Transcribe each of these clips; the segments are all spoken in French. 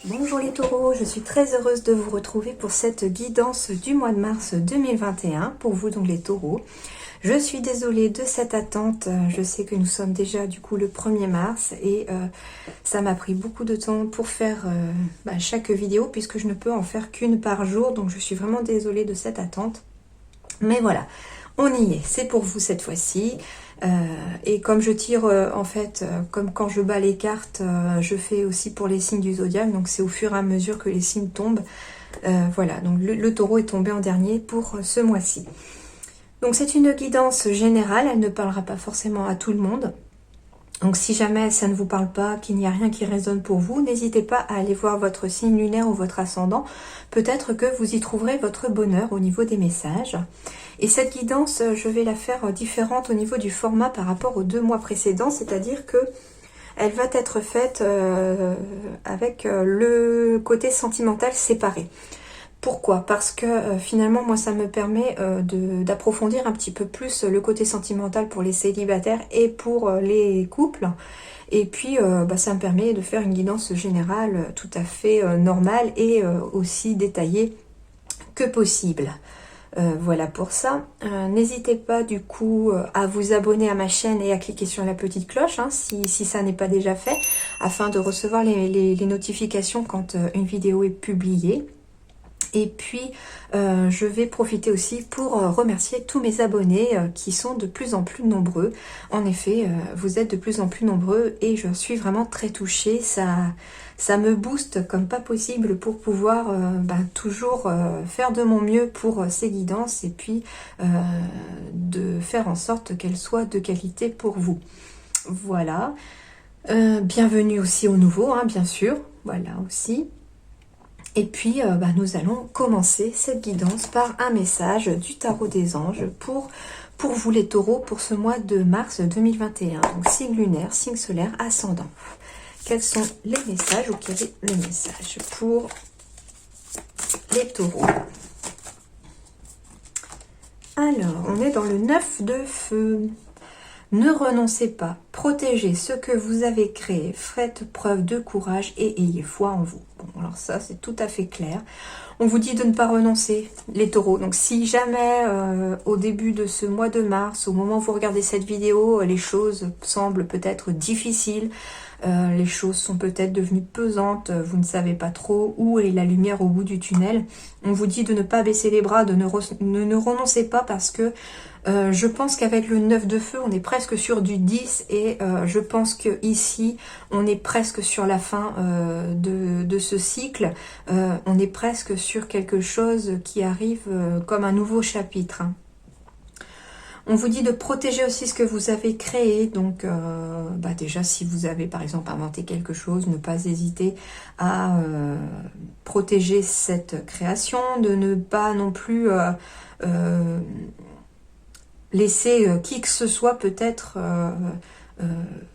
Bonjour les taureaux, je suis très heureuse de vous retrouver pour cette guidance du mois de mars 2021, pour vous donc les taureaux. Je suis désolée de cette attente, je sais que nous sommes déjà du coup le 1er mars et ça m'a pris beaucoup de temps pour faire chaque vidéo puisque je ne peux en faire qu'une par jour, donc je suis vraiment désolée de cette attente. Mais voilà, on y est, c'est pour vous cette fois-ci. Et comme je tire, comme quand je bats les cartes, je fais aussi pour les signes du zodiaque, donc c'est au fur et à mesure que les signes tombent. Voilà, donc le taureau est tombé en dernier pour ce mois-ci. Donc c'est une guidance générale, elle ne parlera pas forcément à tout le monde. Donc si jamais ça ne vous parle pas, qu'il n'y a rien qui résonne pour vous, n'hésitez pas à aller voir votre signe lunaire ou votre ascendant. Peut-être que vous y trouverez votre bonheur au niveau des messages. Et cette guidance, je vais la faire différente au niveau du format par rapport aux 2 mois précédents, c'est-à-dire que elle va être faite avec le côté sentimental séparé. Pourquoi? Parce que finalement, moi, ça me permet d'approfondir un petit peu plus le côté sentimental pour les célibataires et pour les couples. Et puis, ça me permet de faire une guidance générale tout à fait normale et aussi détaillée que possible. Voilà pour ça. N'hésitez pas du coup à vous abonner à ma chaîne et à cliquer sur la petite cloche si ça n'est pas déjà fait, afin de recevoir les notifications quand une vidéo est publiée. Et puis, je vais profiter aussi pour remercier tous mes abonnés qui sont de plus en plus nombreux. En effet, vous êtes de plus en plus nombreux et je suis vraiment très touchée. Ça me booste comme pas possible pour pouvoir toujours faire de mon mieux pour ces guidances et puis de faire en sorte qu'elles soient de qualité pour vous. Voilà. Bienvenue aussi aux nouveaux, bien sûr. Voilà aussi. Et puis, nous allons commencer cette guidance par un message du tarot des anges pour vous les taureaux pour ce mois de mars 2021. Donc, signe lunaire, signe solaire, ascendant. Quels sont les messages ou quel est le message pour les taureaux? Alors, on est dans le 9 de feu. Ne renoncez pas, protégez ce que vous avez créé, faites preuve de courage et ayez foi en vous. Bon, alors ça, c'est tout à fait clair. On vous dit de ne pas renoncer, les taureaux. Donc si jamais, au début de ce mois de mars, au moment où vous regardez cette vidéo, les choses semblent peut-être difficiles, les choses sont peut-être devenues pesantes, vous ne savez pas trop où est la lumière au bout du tunnel, on vous dit de ne pas baisser les bras, de ne renoncez pas parce que je pense qu'avec le 9 de feu, on est presque sur du 10 et je pense que ici, on est presque sur la fin de ce cycle. On est presque sur quelque chose qui arrive comme un nouveau chapitre. On vous dit de protéger aussi ce que vous avez créé. Donc déjà, si vous avez par exemple inventé quelque chose, ne pas hésiter à protéger cette création, de ne pas non plus laisser qui que ce soit peut-être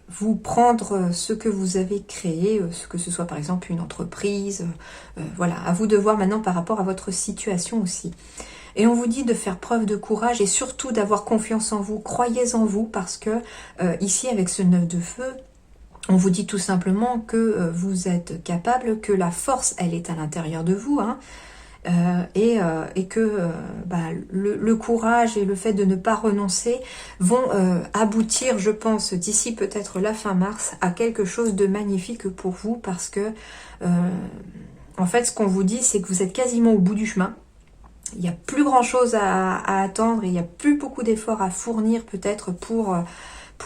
vous prendre ce que vous avez créé, que ce soit par exemple une entreprise. Voilà, à vous de voir maintenant par rapport à votre situation aussi. Et on vous dit de faire preuve de courage et surtout d'avoir confiance en vous. Croyez en vous parce que ici avec ce 9 de feu, on vous dit tout simplement que vous êtes capable, que la force elle est à l'intérieur de vous, et que le courage et le fait de ne pas renoncer vont aboutir, je pense, d'ici peut-être la fin mars, à quelque chose de magnifique pour vous parce que en fait ce qu'on vous dit c'est que vous êtes quasiment au bout du chemin. Il n'y a plus grand chose à attendre et il n'y a plus beaucoup d'efforts à fournir peut-être pour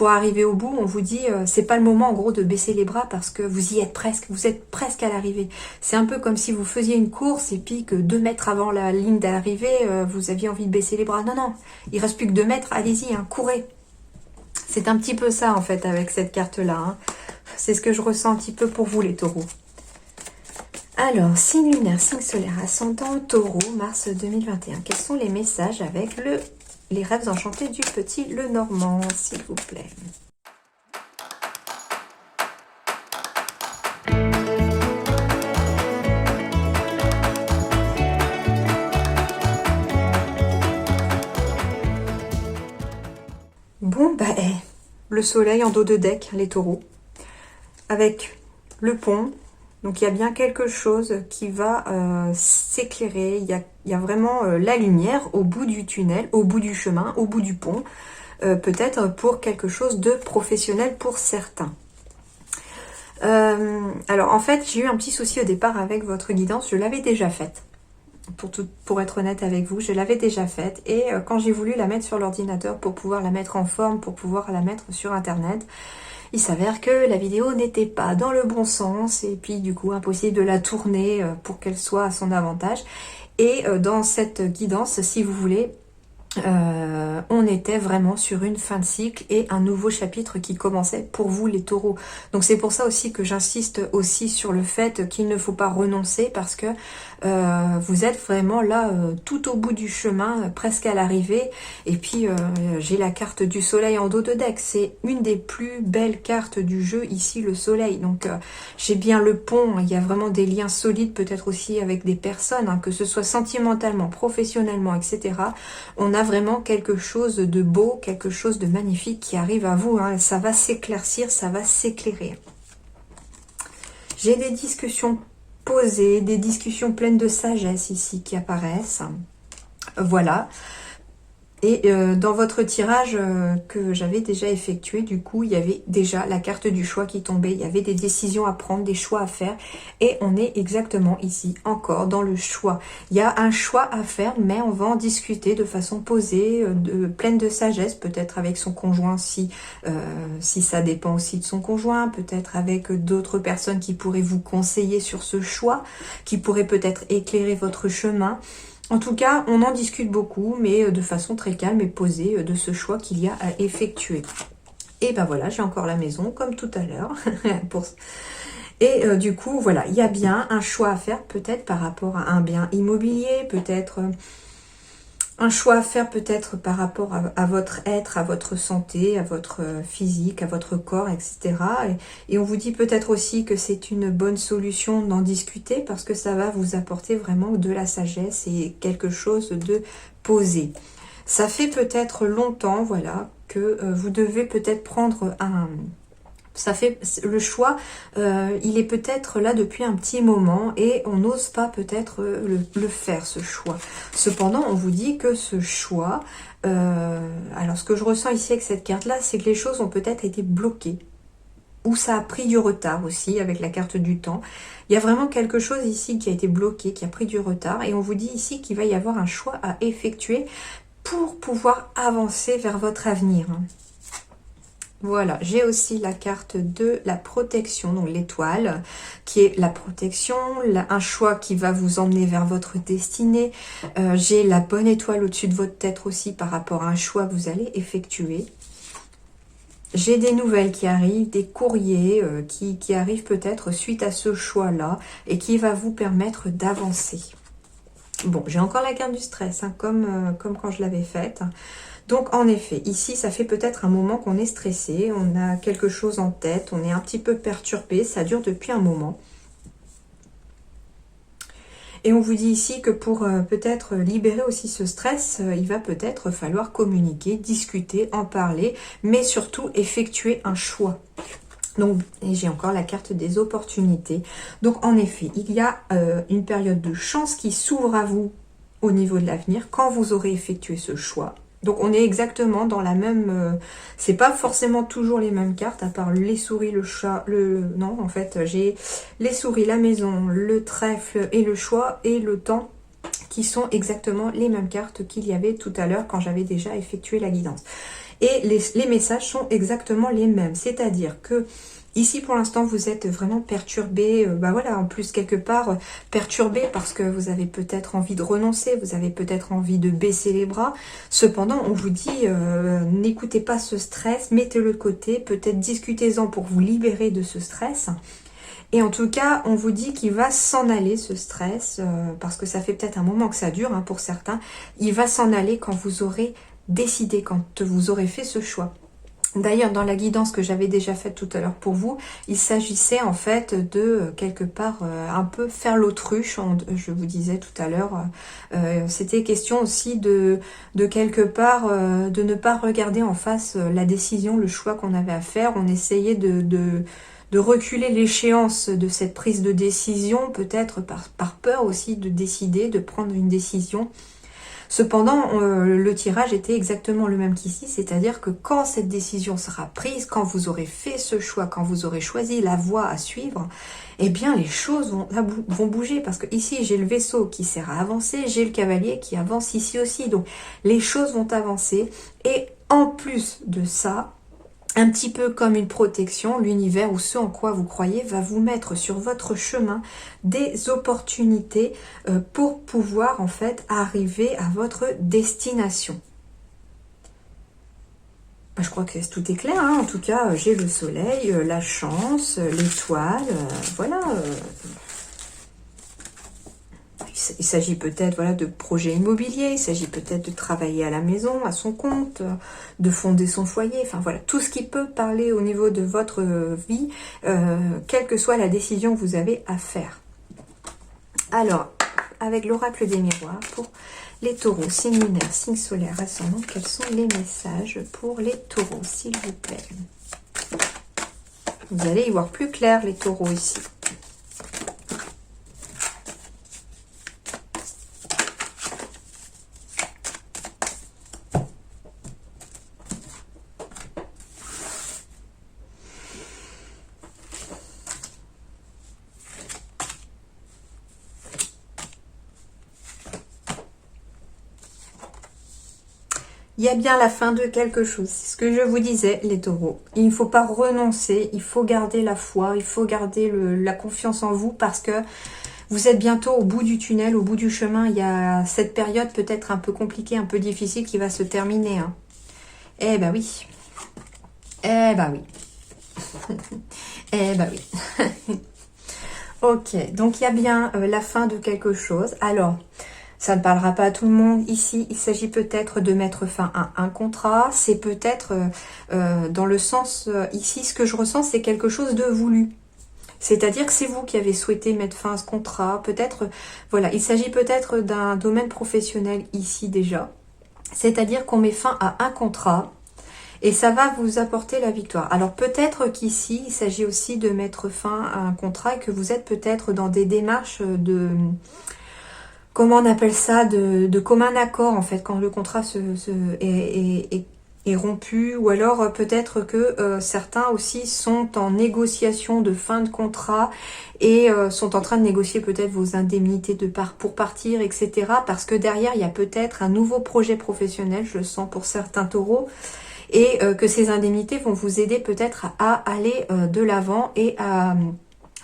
arriver au bout. On vous dit c'est pas le moment en gros de baisser les bras parce que vous y êtes presque, vous êtes presque à l'arrivée. C'est un peu comme si vous faisiez une course et puis que 2 mètres avant la ligne d'arrivée, vous aviez envie de baisser les bras. Non, non, il reste plus que 2 mètres, allez-y, courez. C'est un petit peu ça en fait avec cette carte-là. C'est ce que je ressens un petit peu pour vous les taureaux. Alors, signe lunaire, signe solaire, ascendant, taureau, mars 2021. Quels sont les messages avec les rêves enchantés du petit Lenormand, s'il vous plaît? Bon, le soleil en dos de deck, les taureaux, avec le pont. Donc il y a bien quelque chose qui va s'éclairer, il y a vraiment la lumière au bout du tunnel, au bout du chemin, au bout du pont, peut-être pour quelque chose de professionnel pour certains. Alors en fait, j'ai eu un petit souci au départ avec votre guidance, je l'avais déjà faite. Pour être honnête avec vous, je l'avais déjà faite. Et quand j'ai voulu la mettre sur l'ordinateur pour pouvoir la mettre en forme, pour pouvoir la mettre sur internet, il s'avère que la vidéo n'était pas dans le bon sens. Et puis du coup, impossible de la tourner pour qu'elle soit à son avantage. Et dans cette guidance, si vous voulez, on était vraiment sur une fin de cycle et un nouveau chapitre qui commençait pour vous les taureaux. Donc c'est pour ça aussi que j'insiste aussi sur le fait qu'il ne faut pas renoncer parce que vous êtes vraiment là tout au bout du chemin, presque à l'arrivée. Et puis j'ai la carte du soleil en dos de deck. C'est une des plus belles cartes du jeu ici, le soleil. Donc j'ai bien le pont, il y a vraiment des liens solides peut-être aussi avec des personnes, hein, que ce soit sentimentalement, professionnellement, etc. On a vraiment quelque chose de beau, quelque chose de magnifique qui arrive à vous. Hein. Ça va s'éclaircir, ça va s'éclairer. J'ai des discussions posées, des discussions pleines de sagesse ici qui apparaissent. Voilà. Et dans votre tirage que j'avais déjà effectué, du coup, il y avait déjà la carte du choix qui tombait. Il y avait des décisions à prendre, des choix à faire. Et on est exactement ici, encore dans le choix. Il y a un choix à faire, mais on va en discuter de façon posée, pleine de sagesse, peut-être avec son conjoint si ça dépend aussi de son conjoint, peut-être avec d'autres personnes qui pourraient vous conseiller sur ce choix, qui pourraient peut-être éclairer votre chemin. En tout cas, on en discute beaucoup, mais de façon très calme et posée de ce choix qu'il y a à effectuer. Et ben voilà, j'ai encore la maison, comme tout à l'heure. Et du coup, voilà, il y a bien un choix à faire, peut-être par rapport à un bien immobilier, peut-être un choix à faire peut-être par rapport à votre être, à votre santé, à votre physique, à votre corps, etc. Et on vous dit peut-être aussi que c'est une bonne solution d'en discuter parce que ça va vous apporter vraiment de la sagesse et quelque chose de posé. Ça fait peut-être longtemps, voilà, que vous devez peut-être prendre ça fait le choix, il est peut-être là depuis un petit moment et on n'ose pas peut-être le faire, ce choix. Cependant, on vous dit que ce choix, alors ce que je ressens ici avec cette carte-là, c'est que les choses ont peut-être été bloquées. Ou ça a pris du retard aussi avec la carte du temps. Il y a vraiment quelque chose ici qui a été bloqué, qui a pris du retard. Et on vous dit ici qu'il va y avoir un choix à effectuer pour pouvoir avancer vers votre avenir. Voilà, j'ai aussi la carte de la protection, donc l'étoile, qui est la protection, un choix qui va vous emmener vers votre destinée. J'ai la bonne étoile au-dessus de votre tête aussi par rapport à un choix que vous allez effectuer. J'ai des nouvelles qui arrivent, des courriers qui arrivent peut-être suite à ce choix-là et qui va vous permettre d'avancer. Bon, j'ai encore la carte du stress, hein, comme quand je l'avais faite. Donc en effet, ici ça fait peut-être un moment qu'on est stressé, on a quelque chose en tête, on est un petit peu perturbé, ça dure depuis un moment. Et on vous dit ici que pour peut-être libérer aussi ce stress, il va peut-être falloir communiquer, discuter, en parler, mais surtout effectuer un choix. Donc, et j'ai encore la carte des opportunités. Donc en effet, il y a une période de chance qui s'ouvre à vous au niveau de l'avenir quand vous aurez effectué ce choix. Donc on est exactement dans la même... c'est pas forcément toujours les mêmes cartes, à part les souris, le chat, non, en fait, j'ai les souris, la maison, le trèfle et le choix et le temps qui sont exactement les mêmes cartes qu'il y avait tout à l'heure quand j'avais déjà effectué la guidance. Et les messages sont exactement les mêmes, c'est-à-dire que ici, pour l'instant, vous êtes vraiment perturbé, bah voilà, en plus, quelque part, perturbé parce que vous avez peut-être envie de renoncer, vous avez peut-être envie de baisser les bras. Cependant, on vous dit, n'écoutez pas ce stress, mettez-le de côté, peut-être discutez-en pour vous libérer de ce stress. Et en tout cas, on vous dit qu'il va s'en aller, ce stress, parce que ça fait peut-être un moment que ça dure, hein, pour certains. Il va s'en aller quand vous aurez décidé, quand vous aurez fait ce choix. D'ailleurs, dans la guidance que j'avais déjà faite tout à l'heure pour vous, il s'agissait en fait de, quelque part, un peu faire l'autruche, je vous disais tout à l'heure. C'était question aussi de quelque part, de ne pas regarder en face la décision, le choix qu'on avait à faire. On essayait de de reculer l'échéance de cette prise de décision, peut-être par peur aussi de décider, de prendre une décision. Cependant, le tirage était exactement le même qu'ici, c'est-à-dire que quand cette décision sera prise, quand vous aurez fait ce choix, quand vous aurez choisi la voie à suivre, eh bien les choses vont bouger, parce que ici j'ai le vaisseau qui sert à avancer, j'ai le cavalier qui avance ici aussi, donc les choses vont avancer, et en plus de ça, un petit peu comme une protection, l'univers ou ce en quoi vous croyez va vous mettre sur votre chemin des opportunités pour pouvoir en fait arriver à votre destination. Je crois que tout est clair, hein. En tout cas j'ai le soleil, la chance, l'étoile, voilà. Il s'agit peut-être voilà, de projets immobiliers, il s'agit peut-être de travailler à la maison, à son compte, de fonder son foyer, enfin voilà, tout ce qui peut parler au niveau de votre vie, quelle que soit la décision que vous avez à faire. Alors, avec l'oracle des miroirs, pour les taureaux, signe lunaire, signe solaire, ascendant, quels sont les messages pour les taureaux, s'il vous plaît? Vous allez y voir plus clair, les taureaux, ici. Il y a bien la fin de quelque chose. C'est ce que je vous disais, les taureaux. Il ne faut pas renoncer, il faut garder la foi, il faut garder la confiance en vous parce que vous êtes bientôt au bout du tunnel, au bout du chemin. Il y a cette période peut-être un peu compliquée, un peu difficile qui va se terminer. Hein. Eh ben oui. Eh ben oui. Eh ben oui. Ok, donc il y a bien la fin de quelque chose. Alors... ça ne parlera pas à tout le monde. Ici, il s'agit peut-être de mettre fin à un contrat. C'est peut-être dans le sens... ici, ce que je ressens, c'est quelque chose de voulu. C'est-à-dire que c'est vous qui avez souhaité mettre fin à ce contrat. Peut-être... voilà, il s'agit peut-être d'un domaine professionnel ici déjà. C'est-à-dire qu'on met fin à un contrat et ça va vous apporter la victoire. Alors peut-être qu'ici, il s'agit aussi de mettre fin à un contrat et que vous êtes peut-être dans des démarches de... comment on appelle ça, de commun accord en fait, quand le contrat est rompu, ou alors peut-être que certains aussi sont en négociation de fin de contrat et sont en train de négocier peut-être vos indemnités pour partir, etc. Parce que derrière, il y a peut-être un nouveau projet professionnel, je le sens pour certains taureaux, et que ces indemnités vont vous aider peut-être à aller de l'avant et à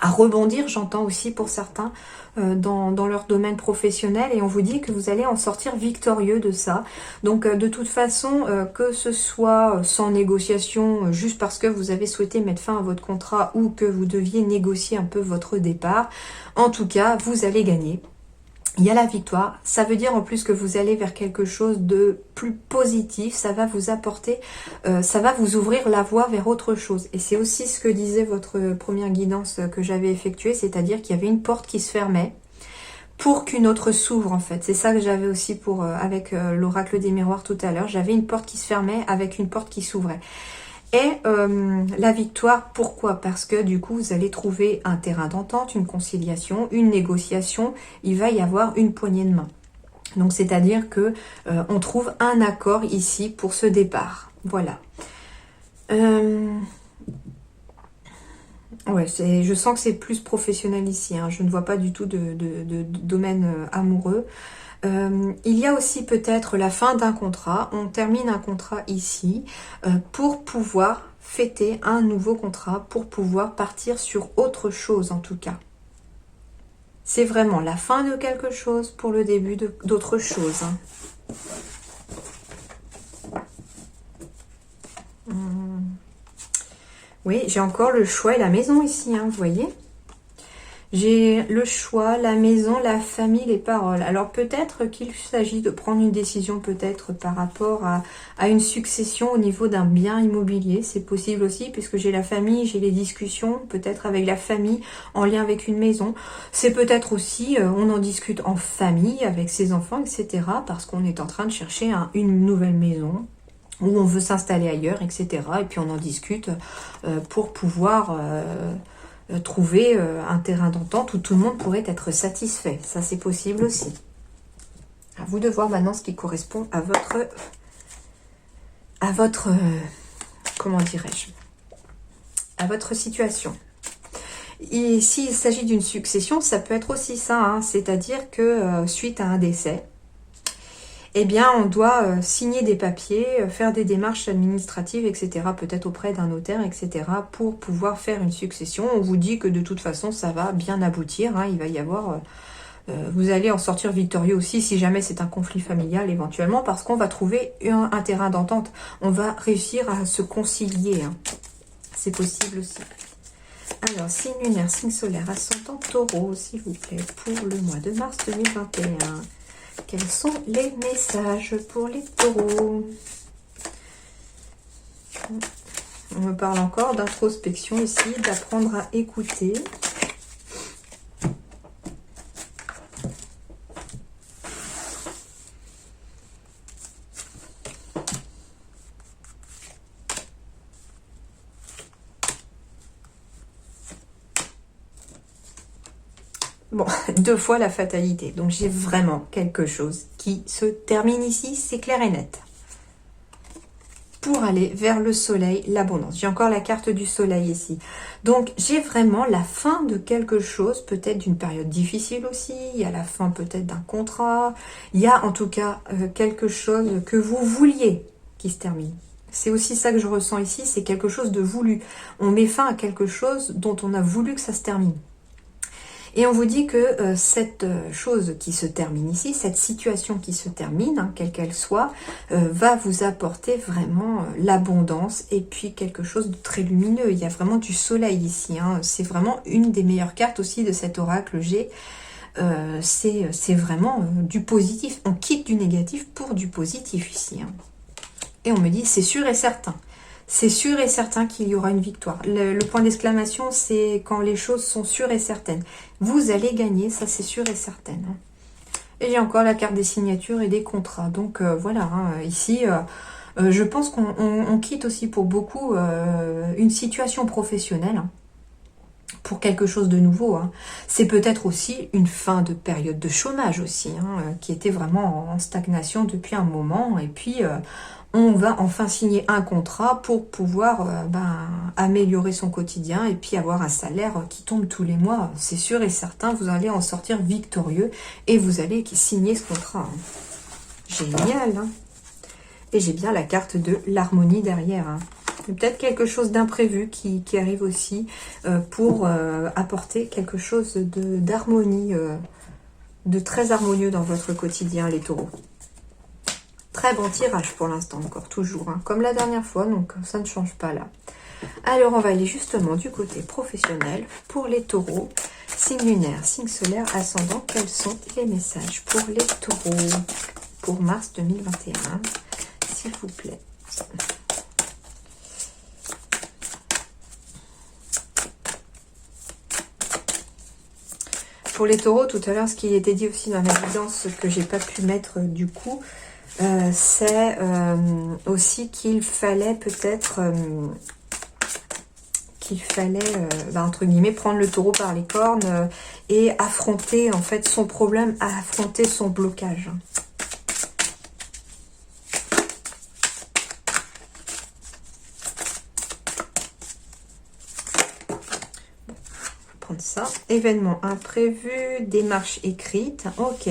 rebondir, j'entends aussi pour certains, dans leur domaine professionnel, et on vous dit que vous allez en sortir victorieux de ça. Donc de toute façon, que ce soit sans négociation, juste parce que vous avez souhaité mettre fin à votre contrat ou que vous deviez négocier un peu votre départ, en tout cas, vous allez gagner. Il y a la victoire, ça veut dire en plus que vous allez vers quelque chose de plus positif, ça va vous apporter, ça va vous ouvrir la voie vers autre chose. Et c'est aussi ce que disait votre première guidance que j'avais effectuée, c'est-à-dire qu'il y avait une porte qui se fermait pour qu'une autre s'ouvre en fait. C'est ça que j'avais aussi pour avec l'oracle des miroirs tout à l'heure, j'avais une porte qui se fermait avec une porte qui s'ouvrait. Et la victoire, pourquoi? Parce que du coup, vous allez trouver un terrain d'entente, une conciliation, une négociation. Il va y avoir une poignée de main. Donc, c'est-à-dire que on trouve un accord ici pour ce départ. Voilà. Ouais, je sens que c'est plus professionnel ici. Hein. Je ne vois pas du tout de domaine amoureux. Il y a aussi peut-être la fin d'un contrat. On termine un contrat ici pour pouvoir fêter un nouveau contrat, pour pouvoir partir sur autre chose en tout cas. C'est vraiment la fin de quelque chose pour le début d'autre chose. Hein. Oui, j'ai encore le choix et la maison ici, hein, vous voyez. J'ai le choix, la maison, la famille, les paroles. Alors peut-être qu'il s'agit de prendre une décision peut-être par rapport à une succession au niveau d'un bien immobilier. C'est possible aussi puisque j'ai la famille, j'ai les discussions peut-être avec la famille en lien avec une maison. C'est peut-être aussi, on en discute en famille avec ses enfants, etc. Parce qu'on est en train de chercher une nouvelle maison. où on veut s'installer ailleurs, etc. Et puis on en discute pour pouvoir trouver un terrain d'entente où tout le monde pourrait être satisfait. Ça, c'est possible aussi. À vous de voir maintenant ce qui correspond à votre comment dirais-je, à votre situation. Et s'il s'agit d'une succession, ça peut être aussi ça, hein, c'est-à-dire que suite à un décès, eh bien, on doit signer des papiers, faire des démarches administratives, etc., peut-être auprès d'un notaire, etc., pour pouvoir faire une succession. On vous dit que de toute façon, ça va bien aboutir, hein, il va y avoir... vous allez en sortir victorieux aussi si jamais c'est un conflit familial éventuellement, parce qu'on va trouver un terrain d'entente. On va réussir à se concilier, hein. C'est possible aussi. Alors, signe lunaire, signe solaire, ascendant Taureau, s'il vous plaît, pour le mois de mars 2021. Quels sont les messages pour les taureaux? On me parle encore d'introspection ici, d'apprendre à écouter. Bon, 2 fois la fatalité. Donc j'ai vraiment quelque chose qui se termine ici, c'est clair et net. Pour aller vers le soleil, l'abondance. J'ai encore la carte du soleil ici. Donc j'ai vraiment la fin de quelque chose, peut-être d'une période difficile aussi. Il y a la fin peut-être d'un contrat. Il y a en tout cas quelque chose que vous vouliez qui se termine. C'est aussi ça que je ressens ici, c'est quelque chose de voulu. On met fin à quelque chose dont on a voulu que ça se termine. Et on vous dit que cette chose qui se termine ici, cette situation qui se termine, hein, quelle qu'elle soit, va vous apporter vraiment l'abondance et puis quelque chose de très lumineux. Il y a vraiment du soleil ici, hein. C'est vraiment une des meilleures cartes aussi de cet oracle G. C'est vraiment du positif. On quitte du négatif pour du positif ici, hein. Et on me dit, c'est sûr et certain. C'est sûr et certain qu'il y aura une victoire. Le point d'exclamation, c'est quand les choses sont sûres et certaines. Vous allez gagner, ça c'est sûr et certain. Et j'ai encore la carte des signatures et des contrats. Donc voilà, hein, ici, je pense qu'on quitte aussi pour beaucoup une situation professionnelle, hein, pour quelque chose de nouveau, hein. C'est peut-être aussi une fin de période de chômage aussi, hein, qui était vraiment en stagnation depuis un moment. Et puis... on va enfin signer un contrat pour pouvoir améliorer son quotidien et puis avoir un salaire qui tombe tous les mois. C'est sûr et certain, vous allez en sortir victorieux et vous allez signer ce contrat, hein. Génial, hein. Et j'ai bien la carte de l'harmonie derrière, hein. Peut-être quelque chose d'imprévu qui arrive aussi pour apporter quelque chose d'harmonie, de très harmonieux dans votre quotidien, les taureaux. Très bon tirage pour l'instant encore, toujours, hein, comme la dernière fois, donc ça ne change pas là. Alors on va aller justement du côté professionnel pour les taureaux. Signe lunaire, signe solaire, ascendant, quels sont les messages pour les taureaux pour mars 2021, s'il vous plaît? Pour les taureaux, tout à l'heure, ce qui était dit aussi dans la guidance que j'ai pas pu mettre du coup, c'est aussi qu'il fallait peut-être entre guillemets prendre le taureau par les cornes et affronter en fait son problème, affronter son blocage. Prendre ça. Événement imprévu, démarche écrite, ok.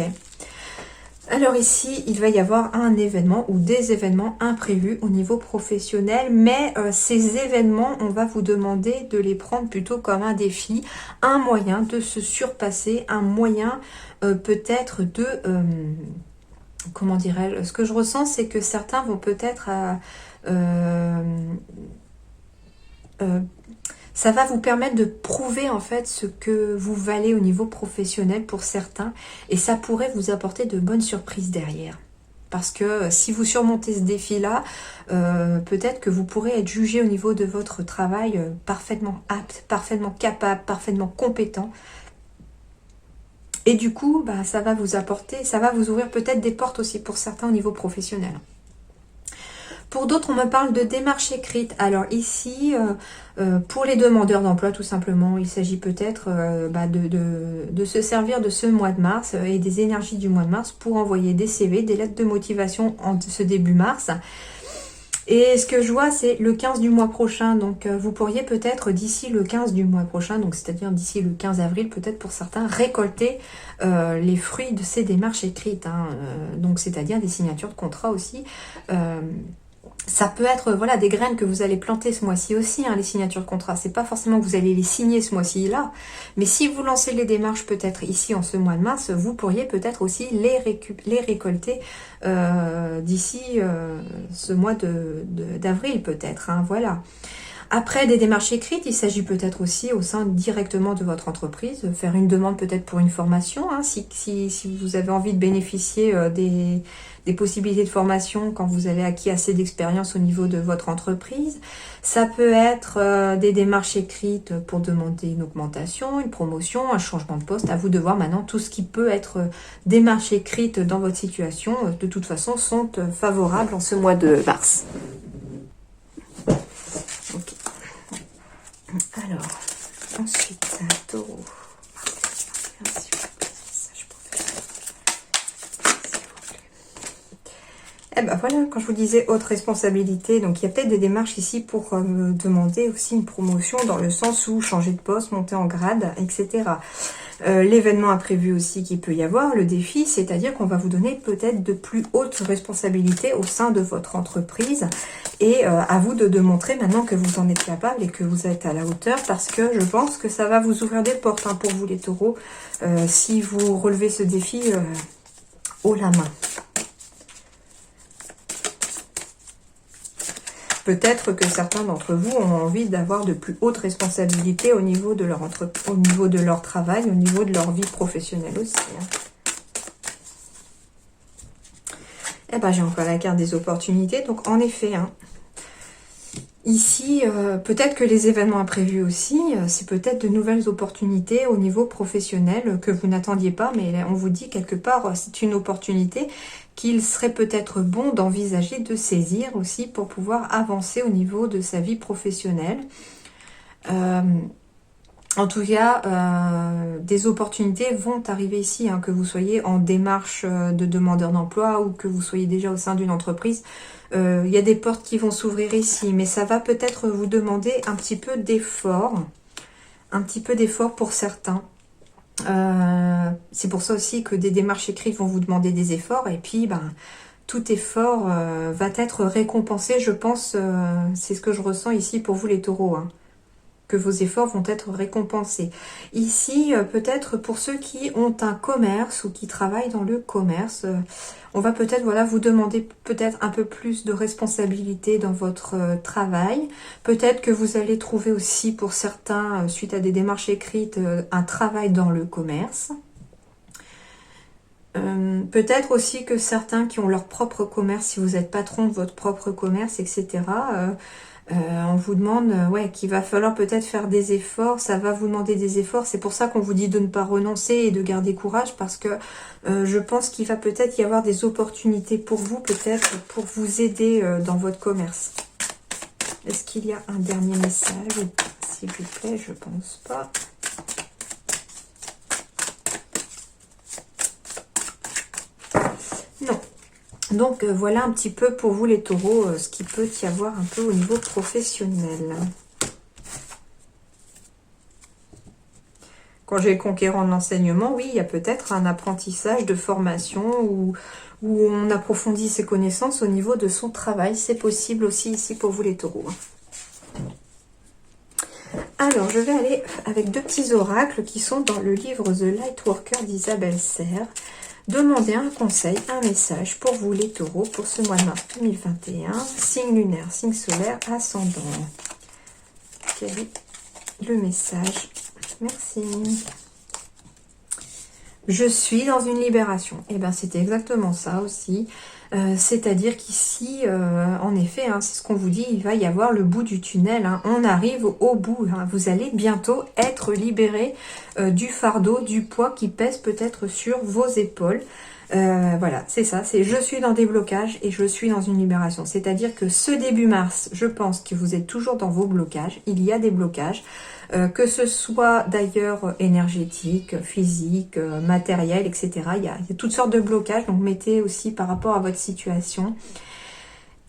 Alors ici, il va y avoir un événement ou des événements imprévus au niveau professionnel, mais ces événements, on va vous demander de les prendre plutôt comme un défi, un moyen de se surpasser, un moyen peut-être de... comment dirais-je? Ce que je ressens, c'est que certains vont peut-être... ça va vous permettre de prouver en fait ce que vous valez au niveau professionnel pour certains. Et ça pourrait vous apporter de bonnes surprises derrière. Parce que si vous surmontez ce défi-là, peut-être que vous pourrez être jugé au niveau de votre travail parfaitement apte, parfaitement capable, parfaitement compétent. Et du coup, ça va vous apporter, ça va vous ouvrir peut-être des portes aussi pour certains au niveau professionnel. Pour d'autres, on me parle de démarche écrite. Alors ici, pour les demandeurs d'emploi, tout simplement, il s'agit peut-être de se servir de ce mois de mars et des énergies du mois de mars pour envoyer des CV, des lettres de motivation en ce début mars. Et ce que je vois, c'est le 15 du mois prochain. Donc, vous pourriez peut-être d'ici le 15 du mois prochain, donc c'est-à-dire d'ici le 15 avril, peut-être pour certains, récolter les fruits de ces démarches écrites. Hein. Donc, c'est-à-dire des signatures de contrat aussi. Ça peut être voilà des graines que vous allez planter ce mois-ci aussi, hein, les signatures de contrat. C'est pas forcément que vous allez les signer ce mois-ci là, mais si vous lancez les démarches peut-être ici en ce mois de mars, vous pourriez peut-être aussi les récolter d'ici ce mois d'avril peut-être. Hein, voilà. Après des démarches écrites, il s'agit peut-être aussi au sein directement de votre entreprise, faire une demande peut-être pour une formation, hein, si vous avez envie de bénéficier des possibilités de formation quand vous avez acquis assez d'expérience au niveau de votre entreprise. Ça peut être des démarches écrites pour demander une augmentation, une promotion, un changement de poste. À vous de voir maintenant tout ce qui peut être démarches écrites dans votre situation. De toute façon, sont favorables en ce mois de mars. Ok. Alors, ensuite, taureau. Eh ben voilà, quand je vous disais haute responsabilité, donc il y a peut-être des démarches ici pour me demander aussi une promotion dans le sens où changer de poste, monter en grade, etc. L'événement imprévu aussi qu'il peut y avoir, le défi, c'est-à-dire qu'on va vous donner peut-être de plus hautes responsabilités au sein de votre entreprise et à vous de montrer maintenant que vous en êtes capable et que vous êtes à la hauteur parce que je pense que ça va vous ouvrir des portes hein, pour vous les taureaux si vous relevez ce défi haut la main. Peut-être que certains d'entre vous ont envie d'avoir de plus hautes responsabilités au niveau de au niveau de leur travail, au niveau de leur vie professionnelle aussi. Hein. Eh ben, j'ai encore la carte des opportunités. Donc, en effet, hein, ici, peut-être que les événements imprévus aussi, c'est peut-être de nouvelles opportunités au niveau professionnel que vous n'attendiez pas, mais on vous dit quelque part, c'est une opportunité qu'il serait peut-être bon d'envisager de saisir aussi pour pouvoir avancer au niveau de sa vie professionnelle. En tout cas, des opportunités vont arriver ici, hein, que vous soyez en démarche de demandeur d'emploi ou que vous soyez déjà au sein d'une entreprise. Il y a des portes qui vont s'ouvrir ici, mais ça va peut-être vous demander un petit peu d'effort. Un petit peu d'effort pour certains. C'est pour ça aussi que des démarches écrites vont vous demander des efforts et puis tout effort va être récompensé, je pense, c'est ce que je ressens ici pour vous les taureaux, hein, que vos efforts vont être récompensés. Ici, peut-être pour ceux qui ont un commerce ou qui travaillent dans le commerce, on va peut-être voilà, vous demander peut-être un peu plus de responsabilité dans votre travail. Peut-être que vous allez trouver aussi pour certains, suite à des démarches écrites, un travail dans le commerce. Peut-être aussi que certains qui ont leur propre commerce, si vous êtes patron de votre propre commerce, etc., on vous demande qu'il va falloir peut-être faire des efforts, ça va vous demander des efforts, c'est pour ça qu'on vous dit de ne pas renoncer et de garder courage parce que je pense qu'il va peut-être y avoir des opportunités pour vous, peut-être pour vous aider dans votre commerce. Est-ce qu'il y a un dernier message? S'il vous plaît, je pense pas. Non. Donc voilà un petit peu pour vous les taureaux, ce qui peut y avoir un peu au niveau professionnel. Quand j'ai conquérant de l'enseignement, oui, il y a peut-être un apprentissage de formation où on approfondit ses connaissances au niveau de son travail. C'est possible aussi ici pour vous les taureaux. Alors, je vais aller avec deux petits oracles qui sont dans le livre The Lightworker d'Isabelle Serre. Demandez un conseil, un message pour vous les taureaux pour ce mois de mars 2021. Signe lunaire, signe solaire, ascendant. Quel est le message? Merci. Je suis dans une libération. Et bien, c'était exactement ça aussi. C'est-à-dire qu'ici, en effet, hein, c'est ce qu'on vous dit, il va y avoir le bout du tunnel. Hein. On arrive au bout. Hein. Vous allez bientôt être libéré du fardeau, du poids qui pèse peut-être sur vos épaules. Voilà, c'est ça, c'est je suis dans des blocages et je suis dans une libération. C'est-à-dire que ce début mars, je pense que vous êtes toujours dans vos blocages. Il y a des blocages, que ce soit d'ailleurs énergétique, physique, matériel, etc. Il y a toutes sortes de blocages, donc mettez aussi par rapport à votre situation.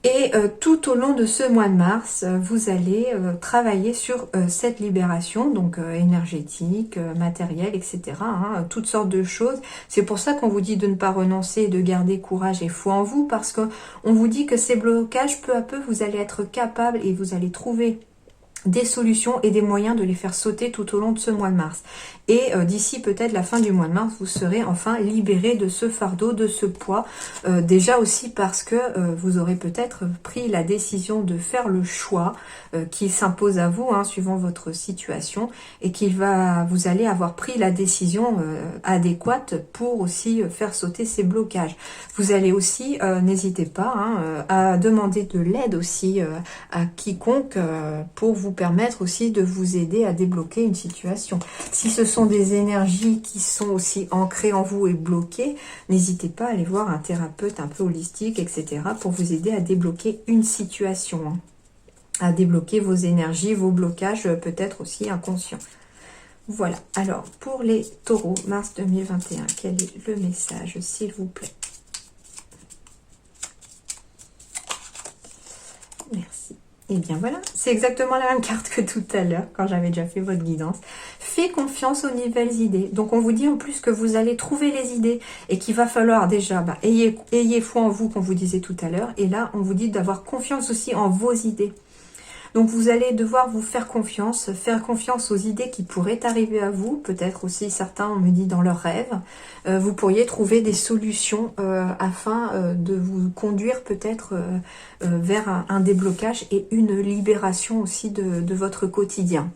Et tout au long de ce mois de mars, vous allez travailler sur cette libération, donc énergétique, matérielle, etc. Hein, toutes sortes de choses. C'est pour ça qu'on vous dit de ne pas renoncer, de garder courage et foi en vous, parce qu'on vous dit que ces blocages, peu à peu, vous allez être capable et vous allez trouver des solutions et des moyens de les faire sauter tout au long de ce mois de mars. Et d'ici peut-être la fin du mois de mars, vous serez enfin libéré de ce fardeau, de ce poids. Déjà aussi parce que vous aurez peut-être pris la décision de faire le choix qui s'impose à vous, hein, suivant votre situation, et vous allez avoir pris la décision adéquate pour aussi faire sauter ces blocages. Vous allez aussi, n'hésitez pas, hein, à demander de l'aide aussi à quiconque pour vous permettre aussi de vous aider à débloquer une situation. Si ce sont des énergies qui sont aussi ancrées en vous et bloquées, n'hésitez pas à aller voir un thérapeute un peu holistique, etc. pour vous aider à débloquer une situation, hein, à débloquer vos énergies, vos blocages, peut-être aussi inconscients. Voilà, alors pour les taureaux, mars 2021, quel est le message, s'il vous plaît? Merci. Et bien voilà, c'est exactement la même carte que tout à l'heure, quand j'avais déjà fait votre guidance. Faites confiance aux nouvelles idées. Donc on vous dit en plus que vous allez trouver les idées et qu'il va falloir déjà, ayez foi en vous, comme vous disait tout à l'heure. Et là, on vous dit d'avoir confiance aussi en vos idées. Donc vous allez devoir vous faire confiance aux idées qui pourraient arriver à vous, peut-être aussi certains, on me dit, dans leurs rêves. Vous pourriez trouver des solutions afin de vous conduire peut-être vers un déblocage et une libération aussi de votre quotidien.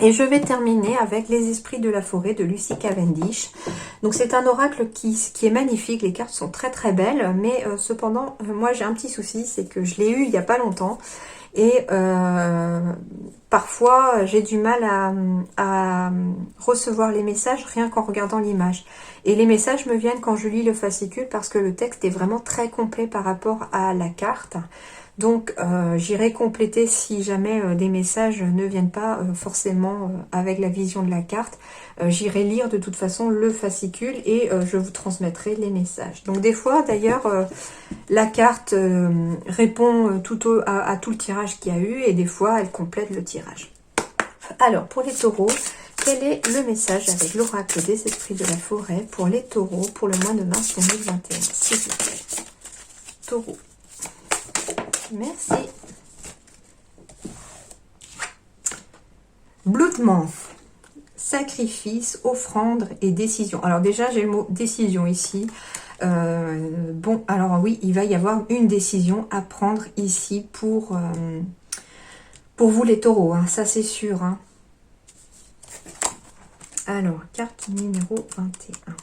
Et je vais terminer avec les esprits de la forêt de Lucy Cavendish. Donc c'est un oracle qui est magnifique, les cartes sont très très belles, mais cependant, moi j'ai un petit souci, c'est que je l'ai eu il n'y a pas longtemps. Et parfois, j'ai du mal à recevoir les messages rien qu'en regardant l'image. Et les messages me viennent quand je lis le fascicule parce que le texte est vraiment très complet par rapport à la carte. Donc, j'irai compléter si jamais des messages ne viennent pas forcément avec la vision de la carte. J'irai lire de toute façon le fascicule et je vous transmettrai les messages. Donc, des fois, d'ailleurs, la carte répond à tout le tirage qu'il y a eu et des fois, elle complète le tirage. Alors, pour les taureaux, quel est le message avec l'oracle des esprits de la forêt pour les taureaux pour le mois de mars 2021, s'il vous plaît? Taureau. Merci. Blood Month. Sacrifice, offrande et décision. Alors déjà, j'ai le mot décision ici. Bon, alors oui, il va y avoir une décision à prendre ici pour vous les taureaux. Hein, ça, c'est sûr. Hein. Alors, carte numéro 21.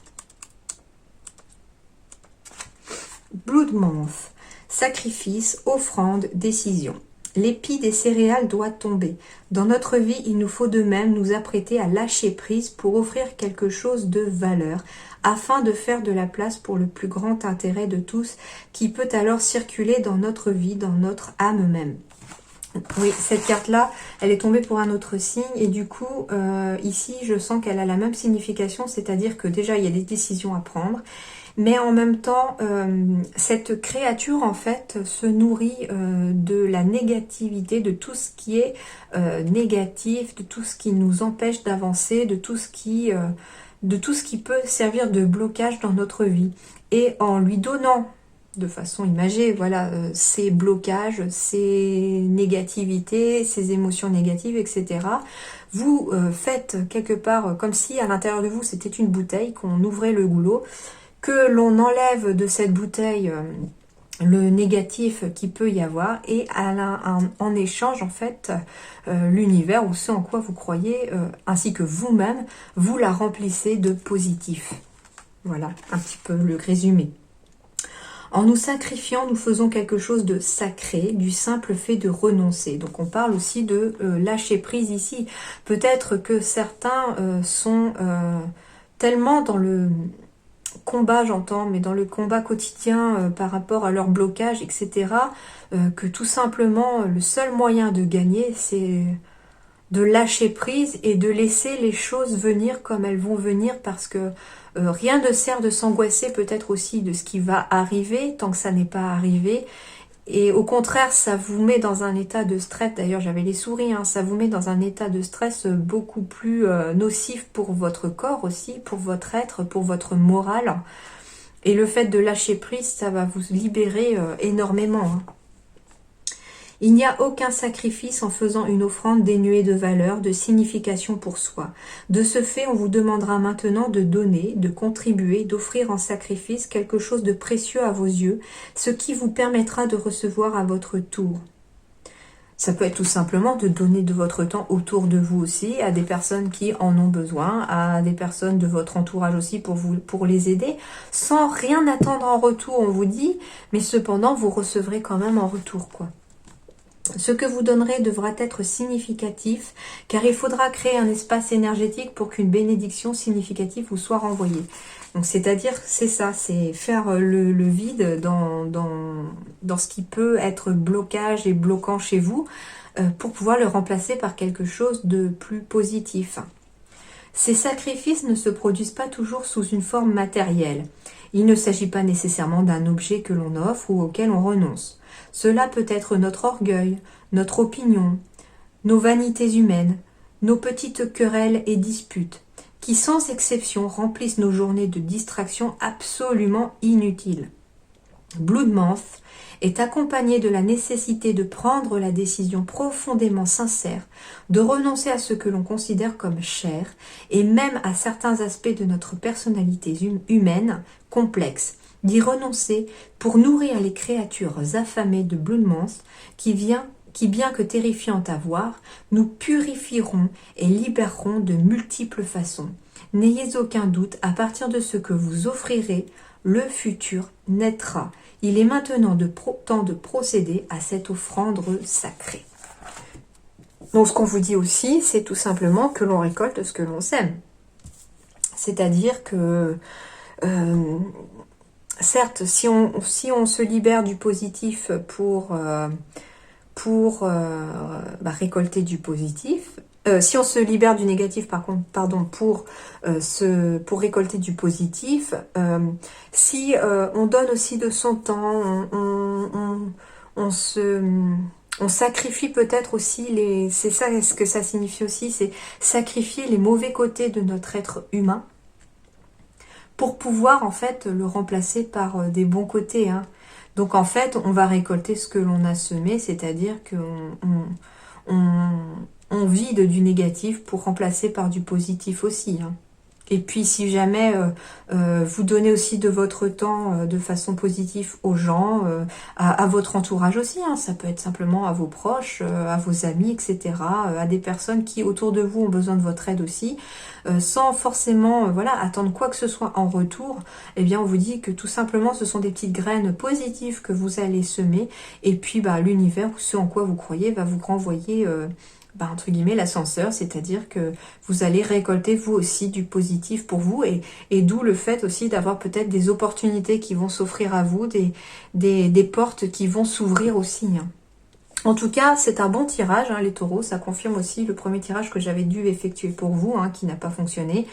Blood Month. Sacrifice, offrande, décision. L'épi des céréales doit tomber. Dans notre vie, il nous faut de même nous apprêter à lâcher prise pour offrir quelque chose de valeur, afin de faire de la place pour le plus grand intérêt de tous, qui peut alors circuler dans notre vie, dans notre âme même. Oui, cette carte-là, elle est tombée pour un autre signe et du coup, ici, je sens qu'elle a la même signification, c'est-à-dire que déjà, il y a des décisions à prendre. Mais en même temps, cette créature, en fait, se nourrit de la négativité, de tout ce qui est négatif, de tout ce qui nous empêche d'avancer, de tout ce qui peut servir de blocage dans notre vie. Et en lui donnant, de façon imagée, voilà, ces blocages, ces négativités, ces émotions négatives, etc., vous faites quelque part comme si à l'intérieur de vous, c'était une bouteille, qu'on ouvrait le goulot, que l'on enlève de cette bouteille le négatif qui peut y avoir et en échange en fait l'univers ou ce en quoi vous croyez ainsi que vous-même vous la remplissez de positif. Voilà un petit peu le résumé. En nous sacrifiant, nous faisons quelque chose de sacré, du simple fait de renoncer. Donc on parle aussi de lâcher prise ici. Peut-être que certains sont tellement combat, j'entends, mais dans le combat quotidien par rapport à leur blocage, etc., que tout simplement, le seul moyen de gagner, c'est de lâcher prise et de laisser les choses venir comme elles vont venir, parce que rien ne sert de s'angoisser peut-être aussi de ce qui va arriver tant que ça n'est pas arrivé. Et au contraire, ça vous met dans un état de stress, d'ailleurs j'avais les souris, hein, ça vous met dans un état de stress beaucoup plus nocif pour votre corps aussi, pour votre être, pour votre morale. Et le fait de lâcher prise, ça va vous libérer énormément. Hein. Il n'y a aucun sacrifice en faisant une offrande dénuée de valeur, de signification pour soi. De ce fait, on vous demandera maintenant de donner, de contribuer, d'offrir en sacrifice quelque chose de précieux à vos yeux, ce qui vous permettra de recevoir à votre tour. Ça peut être tout simplement de donner de votre temps autour de vous aussi, à des personnes qui en ont besoin, à des personnes de votre entourage aussi pour les aider, sans rien attendre en retour, on vous dit, mais cependant vous recevrez quand même en retour, quoi. Ce que vous donnerez devra être significatif, car il faudra créer un espace énergétique pour qu'une bénédiction significative vous soit renvoyée. Donc c'est-à-dire, c'est ça, c'est faire le vide dans ce qui peut être blocage et bloquant chez vous, pour pouvoir le remplacer par quelque chose de plus positif. Ces sacrifices ne se produisent pas toujours sous une forme matérielle. Il ne s'agit pas nécessairement d'un objet que l'on offre ou auquel on renonce. Cela peut être notre orgueil, notre opinion, nos vanités humaines, nos petites querelles et disputes, qui sans exception remplissent nos journées de distraction absolument inutiles. Bloodmouth est accompagné de la nécessité de prendre la décision profondément sincère de renoncer à ce que l'on considère comme cher et même à certains aspects de notre personnalité humaine complexe, d'y renoncer pour nourrir les créatures affamées de Bloodmouth qui, bien que terrifiantes à voir, nous purifieront et libéreront de multiples façons. N'ayez aucun doute, à partir de ce que vous offrirez, le futur naîtra. Il est maintenant temps de procéder à cette offrande sacrée. Donc ce qu'on vous dit aussi, c'est tout simplement que l'on récolte ce que l'on sème. C'est-à-dire que, certes, si on se libère du positif pour récolter du positif, si on se libère du négatif, pour récolter du positif, si on donne aussi de son temps, on sacrifie peut-être aussi c'est ça ce que ça signifie aussi, c'est sacrifier les mauvais côtés de notre être humain pour pouvoir en fait le remplacer par des bons côtés. Hein. Donc en fait, on va récolter ce que l'on a semé, c'est-à-dire qu'on vide du négatif pour remplacer par du positif aussi. Hein. Et puis si jamais vous donnez aussi de votre temps de façon positive aux gens, à votre entourage aussi, hein, ça peut être simplement à vos proches, à vos amis, etc., à des personnes qui autour de vous ont besoin de votre aide aussi, sans forcément attendre quoi que ce soit en retour, eh bien on vous dit que tout simplement ce sont des petites graines positives que vous allez semer, et puis l'univers, ce en quoi vous croyez, va vous renvoyer entre guillemets l'ascenseur, c'est-à-dire que vous allez récolter vous aussi du positif pour vous, et d'où le fait aussi d'avoir peut-être des opportunités qui vont s'offrir à vous, des portes qui vont s'ouvrir aussi. Hein. En tout cas, c'est un bon tirage, hein, les taureaux. Ça confirme aussi le premier tirage que j'avais dû effectuer pour vous, hein, qui n'a pas fonctionné.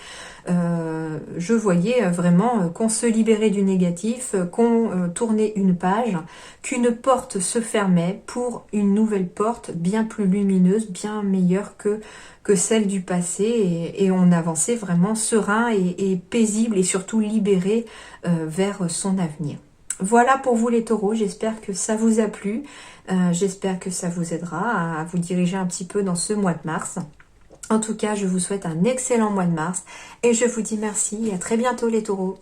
Je voyais vraiment qu'on se libérait du négatif, qu'on tournait une page, qu'une porte se fermait pour une nouvelle porte bien plus lumineuse, bien meilleure que celle du passé. Et on avançait vraiment serein et paisible et surtout libéré vers son avenir. Voilà pour vous les taureaux, j'espère que ça vous a plu, j'espère que ça vous aidera à vous diriger un petit peu dans ce mois de mars. En tout cas, je vous souhaite un excellent mois de mars et je vous dis merci et à très bientôt les taureaux.